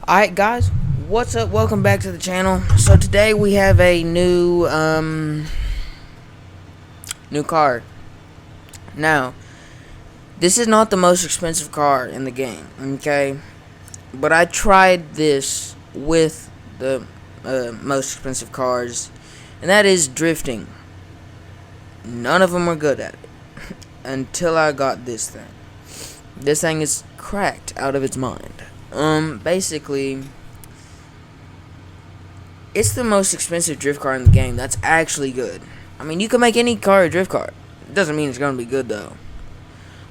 Alright guys, what's up? Welcome back to the channel. So today we have a new car. Now, this is not the most expensive car in the game, okay? But I tried this with the most expensive cars, and that is drifting. None of them were good at it until I got this thing. This thing is cracked out of its mind. Basically, it's the most expensive drift car in the game. That's actually good. I mean, you can make any car a drift car. It doesn't mean it's gonna be good though.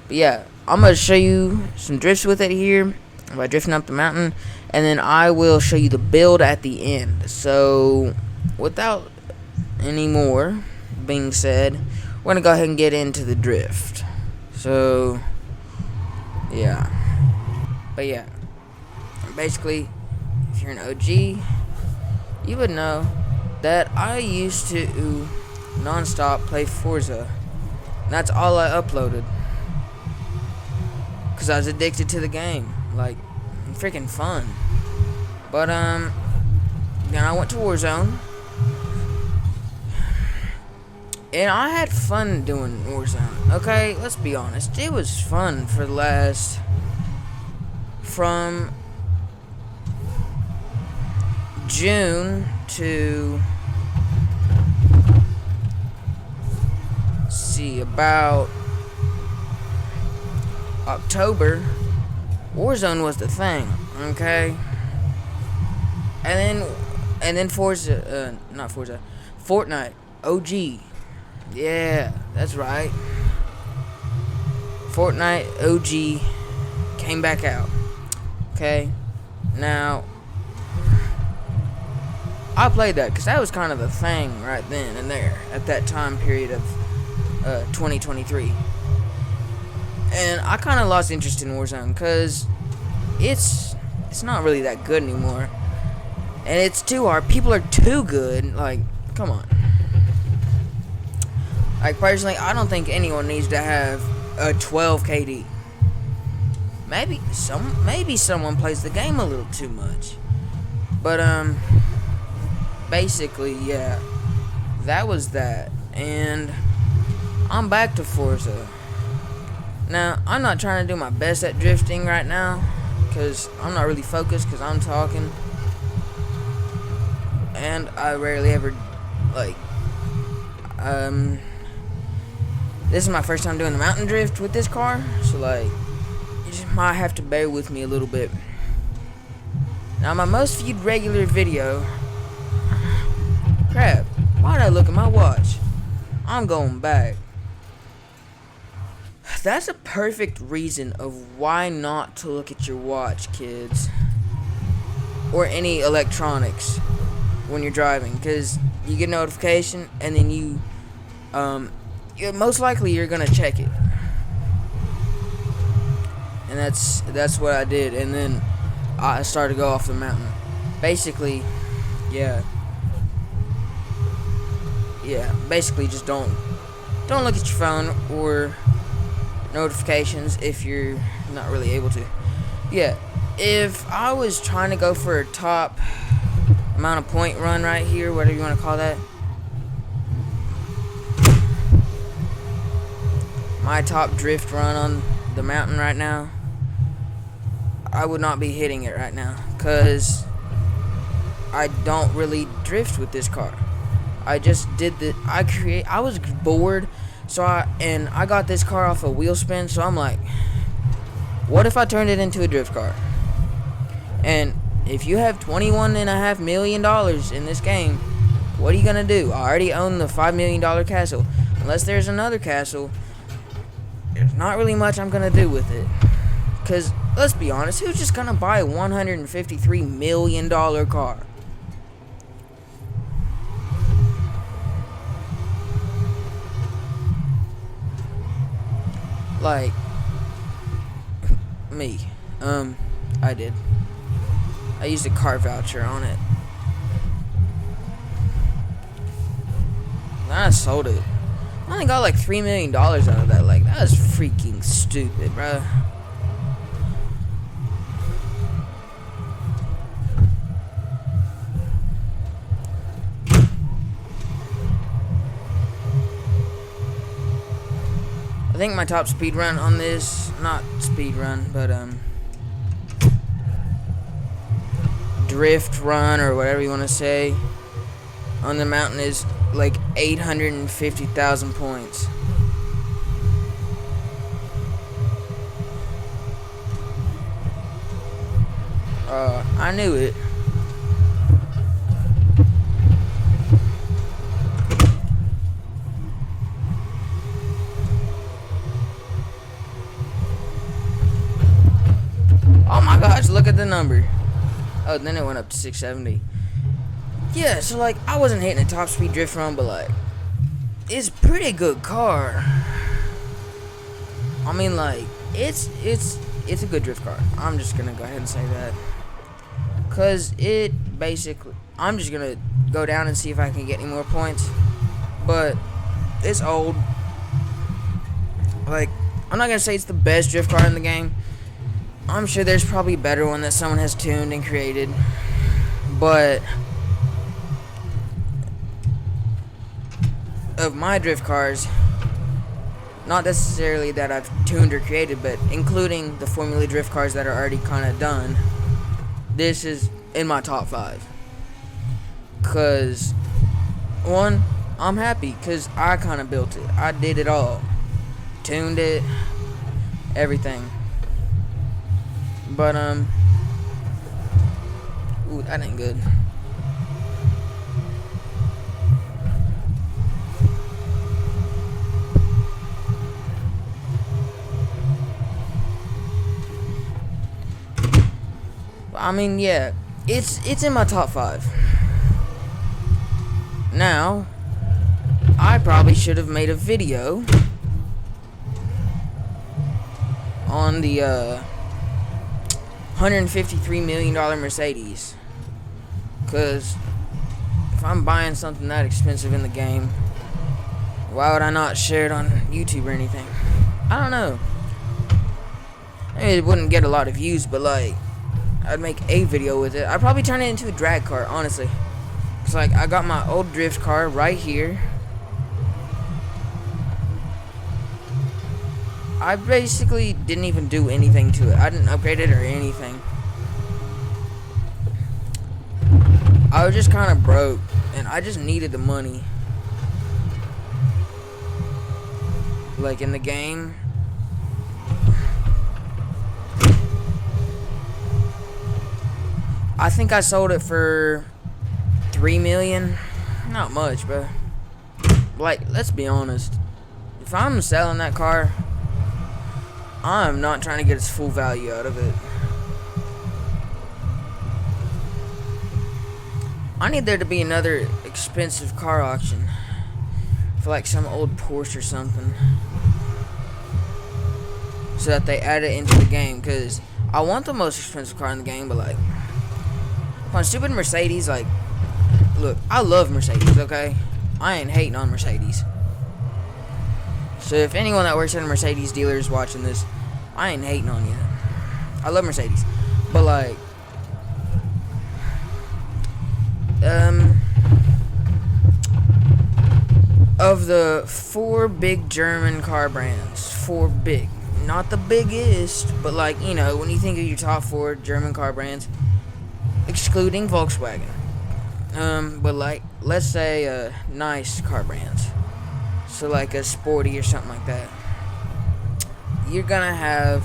But yeah, I'm gonna show you some drifts with it here by drifting up the mountain, and then I will show you the build at the end. So, without any more being said, we're gonna go ahead and get into the drift. So, yeah. But yeah. Basically, if you're an OG, you would know that I used to non-stop play Forza. And that's all I uploaded, because I was addicted to the game. Like, freaking fun. But then I went to Warzone, and I had fun doing Warzone. Okay, let's be honest, it was fun for the last, from June to, about October. Warzone was the thing, okay? And then Forza, not Forza, Fortnite, OG. Yeah, that's right. Fortnite OG came back out. Okay, now I played that because that was kind of the thing right then and there at that time period of 2023. And I kind of lost interest in Warzone because it's not really that good anymore, and it's too hard. People are too good. Like, come on. Like, personally, I don't think anyone needs to have a 12 KD. Maybe someone plays the game a little too much. But basically, yeah, that was that. And I'm back to Forza. Now, I'm not trying to do my best at drifting right now, because I'm not really focused, because I'm talking. And I rarely ever, like, this is my first time doing the mountain drift with this car, so, like, you just might have to bear with me a little bit. Now, my most viewed regular video, crap, why'd I look at my watch? I'm going back. That's a perfect reason of why not to look at your watch, kids, or any electronics when you're driving, because you get a notification and then you most likely you're gonna check it. And that's what I did, and then I started to go off the mountain. Basically, yeah, basically just don't look at your phone or notifications if you're not really able to. Yeah, if I was trying to go for a top amount of point run right here, whatever you want to call that, my top drift run on the mountain right now, I would not be hitting it right now, because I don't really drift with this car. I just did I was bored, so I got this car off a wheel spin, so I'm like, what if I turned it into a drift car? And if you have $21.5 million in this game, what are you gonna do? I already own the $5 million castle. Unless there's another castle, there's not really much I'm gonna do with it. Cause let's be honest, who's just gonna buy a $153 million car? Like, me. I did. I used a car voucher on it. And I sold it. I only got like $3 million out of that. Like, that was freaking stupid, bruh. I think my top speed run on this, not speed run, but drift run or whatever you want to say, on the mountain is like 850,000 points. I knew it. Oh my gosh, look at the number. Oh, then it went up to 670. Yeah, so like, I wasn't hitting a top speed drift run, but like, it's a pretty good car. I mean, like, it's a good drift car. I'm just gonna go ahead and say that. Cause it basically, I'm just gonna go down and see if I can get any more points. But it's old. Like, I'm not gonna say it's the best drift car in the game. I'm sure there's probably a better one that someone has tuned and created. But of my drift cars, not necessarily that I've tuned or created, but including the Formula Drift cars that are already kind of done, this is in my top 5. Cause one, I'm happy because I kind of built it. I did it all, tuned it, everything. But ooh, that ain't good. I mean, yeah, it's in my top 5. Now, I probably should have made a video on the $153 million Mercedes, because if I'm buying something that expensive in the game, why would I not share it on YouTube or anything? I don't know. Maybe it wouldn't get a lot of views, but like, I'd make a video with it. I'd probably turn it into a drag car, honestly. It's like, I got my old drift car right here. I basically didn't even do anything to it. I didn't upgrade it or anything. I was just kind of broke, and I just needed the money. Like, in the game, I think I sold it for $3 million. Not much, but like, let's be honest. If I'm selling that car, I'm not trying to get its full value out of it. I need there to be another expensive car auction for like some old Porsche or something, so that they add it into the game. Because I want the most expensive car in the game, but like, on stupid Mercedes, like, look, I love Mercedes, okay? I ain't hating on Mercedes. So if anyone that works at a Mercedes dealer is watching this, I ain't hating on you. I love Mercedes. But like, of the 4 big German car brands, 4 big, not the biggest, but like, you know, when you think of your top 4 German car brands, excluding Volkswagen, but like, let's say nice car brands, so like a Sporty or something like that, you're gonna have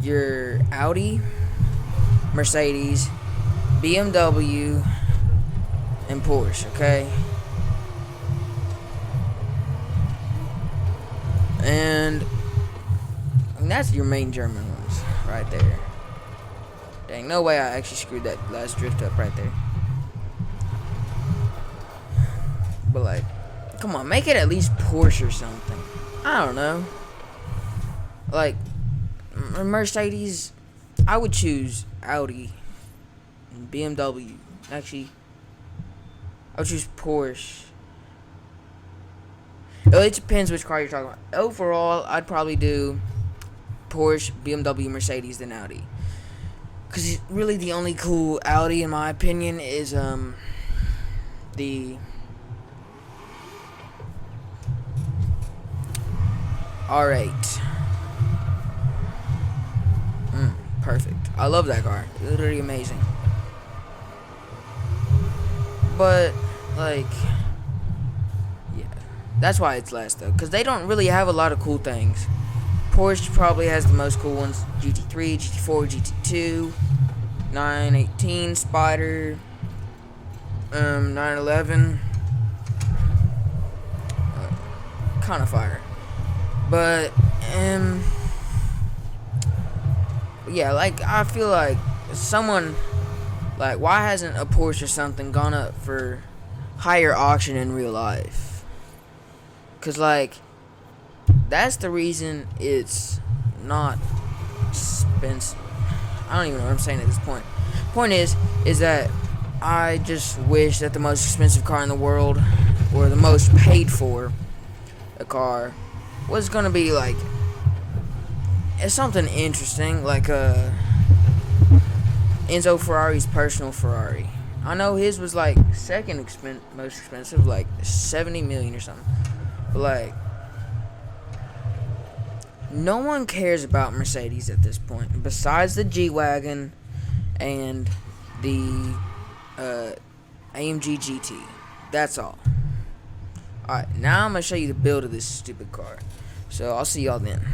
your Audi, Mercedes, BMW, and Porsche, okay? And that's your main German ones right there. Dang, no way I actually screwed that last drift up right there. But like, come on, make it at least Porsche or something. I don't know. Like, Mercedes, I would choose Audi and BMW. Actually, I would choose Porsche. It depends which car you're talking about. Overall, I'd probably do Porsche, BMW, Mercedes, then Audi. Because really the only cool Audi, in my opinion, is the Alright. Perfect. I love that car. Literally amazing. But, like, yeah. That's why it's last, though. Because they don't really have a lot of cool things. Porsche probably has the most cool ones. GT3, GT4, GT2, 918, Spider, 911. Kind of fire. But, yeah, like, I feel like someone, like, why hasn't a Porsche or something gone up for higher auction in real life? Because, like, that's the reason it's not expensive. I don't even know what I'm saying at this point. Point is that I just wish that the most expensive car in the world, or the most paid for a car, was gonna be like something interesting, like Enzo Ferrari's personal Ferrari. I know his was like second most expensive, like 70 million or something. But like, no one cares about Mercedes at this point, besides the G-Wagon and the AMG GT. That's all. Alright, now I'm going to show you the build of this stupid car. So, I'll see y'all then.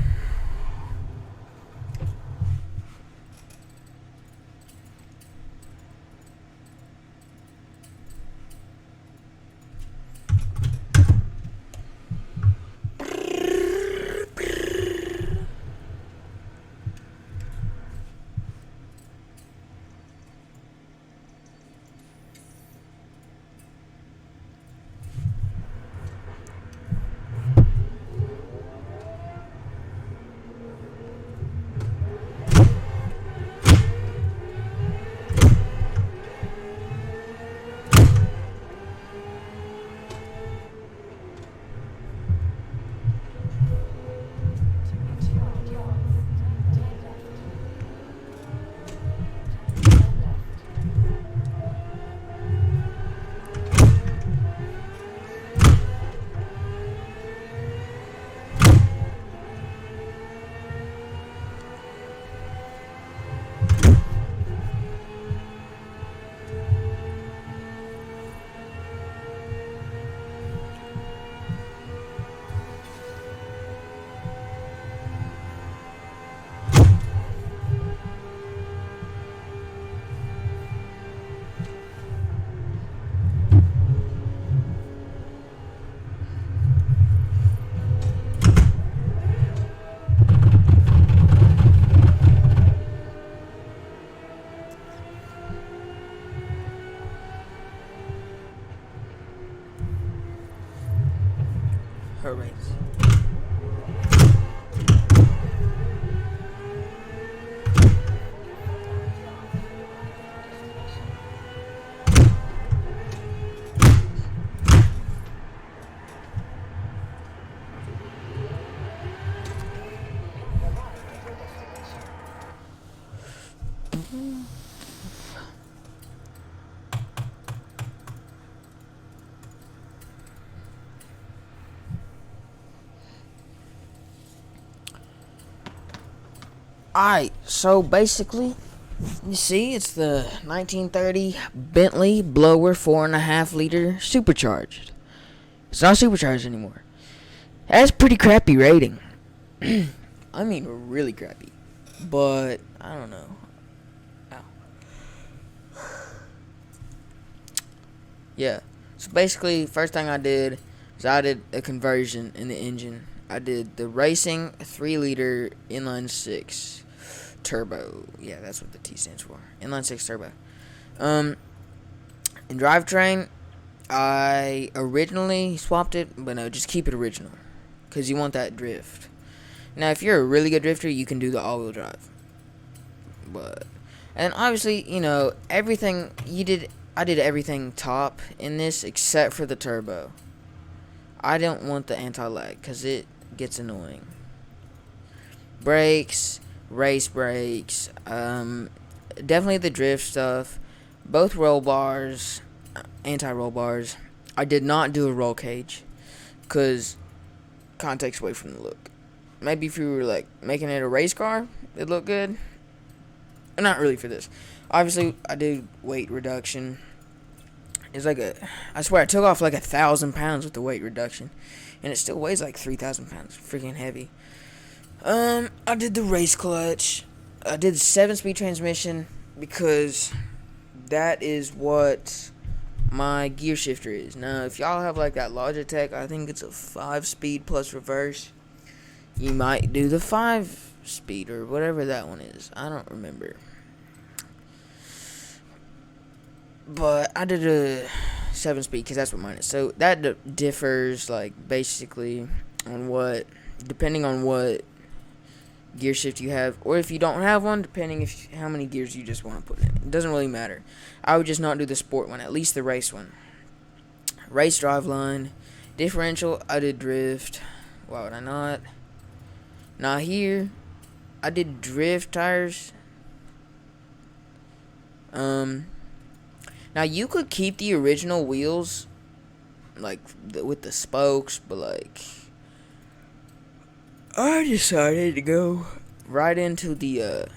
Her race. Alright, so basically, you see, it's the 1930 Bentley blower 4.5 liter supercharged. It's not supercharged anymore. It has pretty crappy rating. I mean, really crappy. But, I don't know. Ow. Yeah. So basically, first thing I did is I did a conversion in the engine. I did the racing 3 liter inline 6 turbo. Yeah, that's what the T stands for. Inline 6 turbo. In drivetrain, I originally swapped it, but no, just keep it original, because you want that drift. Now, if you're a really good drifter, you can do the all-wheel drive. And obviously, you know, everything I did everything top in this except for the turbo. I don't want the anti-lag because it gets annoying. Brakes, race brakes, definitely the drift stuff, both roll bars, anti-roll bars. I did not do a roll cage because kind of takes away from the look. maybe if you were like making it a race car, it'd look good. Not really for this. Obviously, I did weight reduction. It's like I swear I took off like 1,000 pounds with the weight reduction, and it still weighs like 3,000 pounds. Freaking heavy. I did the race clutch. I did the 7-speed transmission because that is what my gear shifter is. Now, if y'all have like that Logitech, I think it's a 5-speed plus reverse. You might do the 5-speed or whatever that one is. I don't remember. But I did a 7-speed because that's what mine is. So that differs like basically on what, depending on what gear shift you have, or if you don't have one, depending if how many gears you just want to put in. It doesn't really matter. I would just not do the sport one, at least the race one. Race drive line, differential. I did drift. Why would I not? Now here, I did drift tires. Now you could keep the original wheels, like with the spokes, but like I decided to go right into the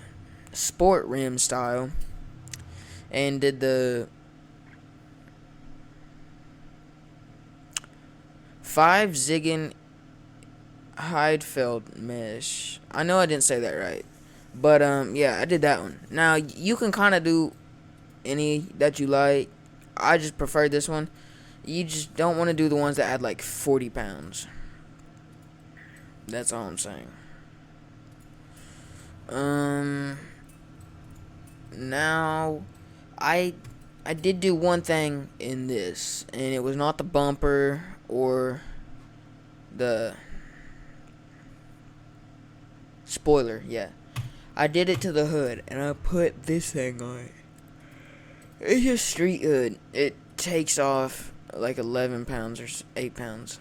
sport rim style and did the 5 Ziggin Heidfeld mesh. I know I didn't say that right, but yeah, I did that one. Now you can kind of do any that you like. I just prefer this one. You just don't want to do the ones that add like 40 pounds. That's all I'm saying. Now I did do one thing in this, and it was not the bumper or the spoiler. Yeah, I did it to the hood, and I put this thing on it. It's a street hood. It takes off like 11 pounds or 8 pounds.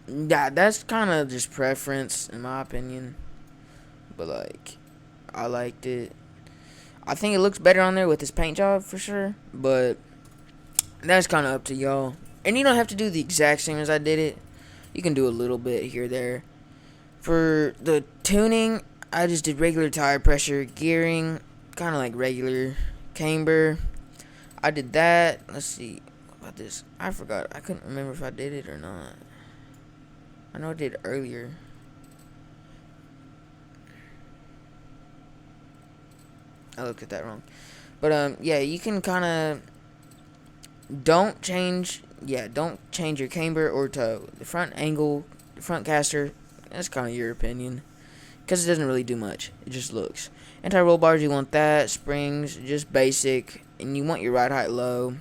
Yeah, that's kind of just preference in my opinion. But like, I liked it. I think it looks better on there with this paint job for sure. But that's kind of up to y'all. And you don't have to do the exact same as I did it. You can do a little bit here or there. For the tuning, I just did regular tire pressure, gearing, kind of like regular camber. I did that. Let's see about this. I forgot. I couldn't remember if I did it or not. I know I did earlier. I looked at that wrong. But yeah, you can kind of don't change your camber or toe. The front angle, the front caster, that's kind of your opinion, because it doesn't really do much. It just looks. Anti-roll bars, you want that. Springs, just basic, and you want your ride height low.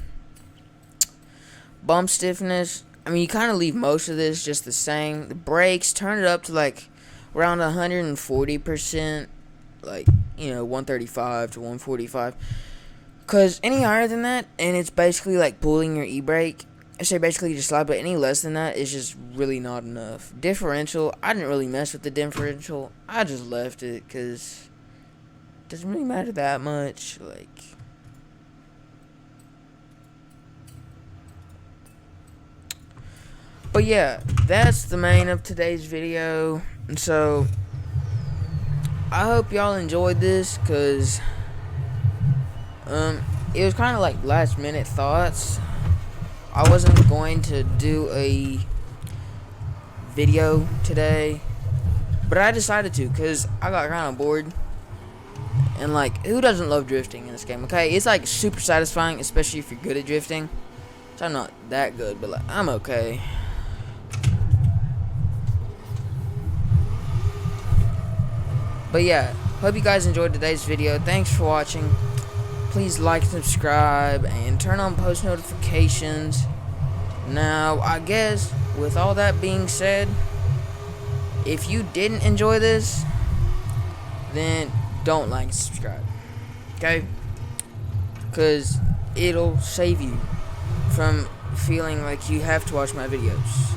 Bump stiffness, I mean, you kind of leave most of this just the same. The brakes, turn it up to like around 140%, like, 135 to 145. Because any higher than that, and it's basically like pulling your e-brake, I say basically just slide, but any less than that is just really not enough. Differential, I didn't really mess with the differential. I just left it because it doesn't really matter that much. Like, but yeah, that's the main of today's video. And so I hope y'all enjoyed this, because it was kind of like last minute thoughts. I wasn't going to do a video today, but I decided to because I got kind of bored. And like, who doesn't love drifting in this game? Okay, it's like super satisfying, especially if you're good at drifting. So I'm not that good, but like, I'm okay. But yeah, hope you guys enjoyed today's video. Thanks for watching. Please like, subscribe, and turn on post notifications. Now, I guess, with all that being said, if you didn't enjoy this, then don't like and subscribe. Okay? Because it'll save you from feeling like you have to watch my videos.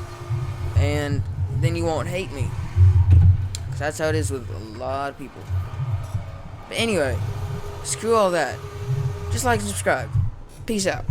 And then you won't hate me. Because that's how it is with a lot of people. But anyway, screw all that. Just like and subscribe. Peace out.